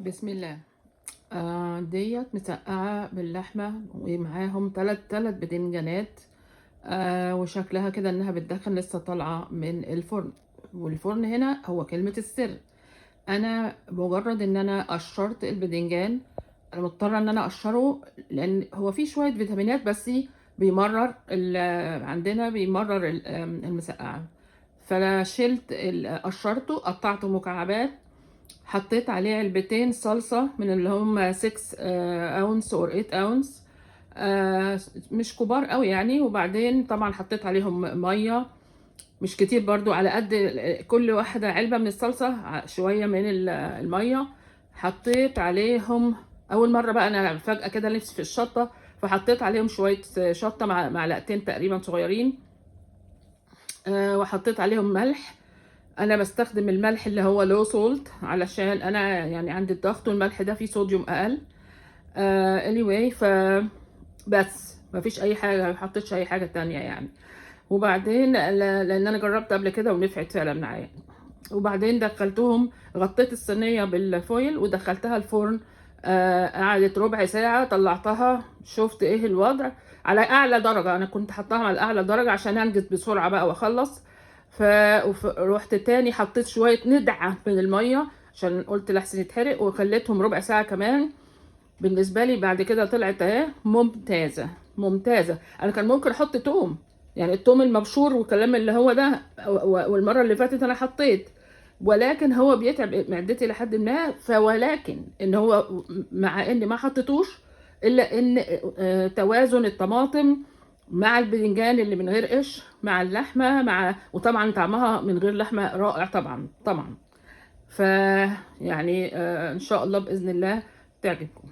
بسم الله. ديت مسقعة باللحمة ومعاهم تلات بدنجانات. وشكلها كده انها بتدخن لسه طالعة من الفرن. والفرن هنا هو كلمة السر. انا مجرد ان انا قشرت البدنجان، انا مضطرة ان انا اقشره لان هو فيه شوية فيتامينات، بس بيمرر عندنا بيمرر المسقعة. فانا شلت قشرته، قطعته مكعبات، حطيت عليه علبتين صلصة من اللي هم 6 اونس اور 8 اونس، مش كبار قوي يعني. وبعدين طبعا حطيت عليهم مية مش كتير برضو، على قد كل واحدة علبة من الصلصة شوية من المية. حطيت عليهم أول مرة بقى، أنا فجأة كده نفسي في الشطة، فحطيت عليهم شوية شطة مع معلقتين تقريبا صغيرين. وحطيت عليهم ملح. انا بستخدم الملح اللي هو لو سولت، علشان انا يعني عندي الضغط والملح ده فيه صوديوم اقل. anyway بس ما فيش اي حاجه، ما حطيتش اي حاجه تانية يعني. وبعدين لان انا جربت قبل كده ونفعت فعلا معايا. وبعدين دخلتهم، غطيت الصينيه بالفويل ودخلتها الفرن. قعدت ربع ساعه، طلعتها شفت ايه الوضع. على اعلى درجه، انا كنت حطاها على اعلى درجه عشان انجز بسرعه بقى واخلص. فروحت تاني حطيت شويه ندعه من الميه عشان قلت لحسن يتحرق، وخليتهم ربع ساعه كمان. بالنسبه لي بعد كده طلعت اهي ممتازه ممتازه. انا كان ممكن احط توم، يعني التوم المبشور والكلام اللي هو ده، والمره اللي فاتت انا حطيت، ولكن هو بيتعب معدتي لحد ما. فولكن ان هو مع اني ما حطيتوش، الا ان توازن الطماطم مع البذنجان اللي من غير قش مع اللحمه، وطبعا طعمها من غير لحمه رائع طبعا طبعا. ف يعني ان شاء الله باذن الله تعجبكم.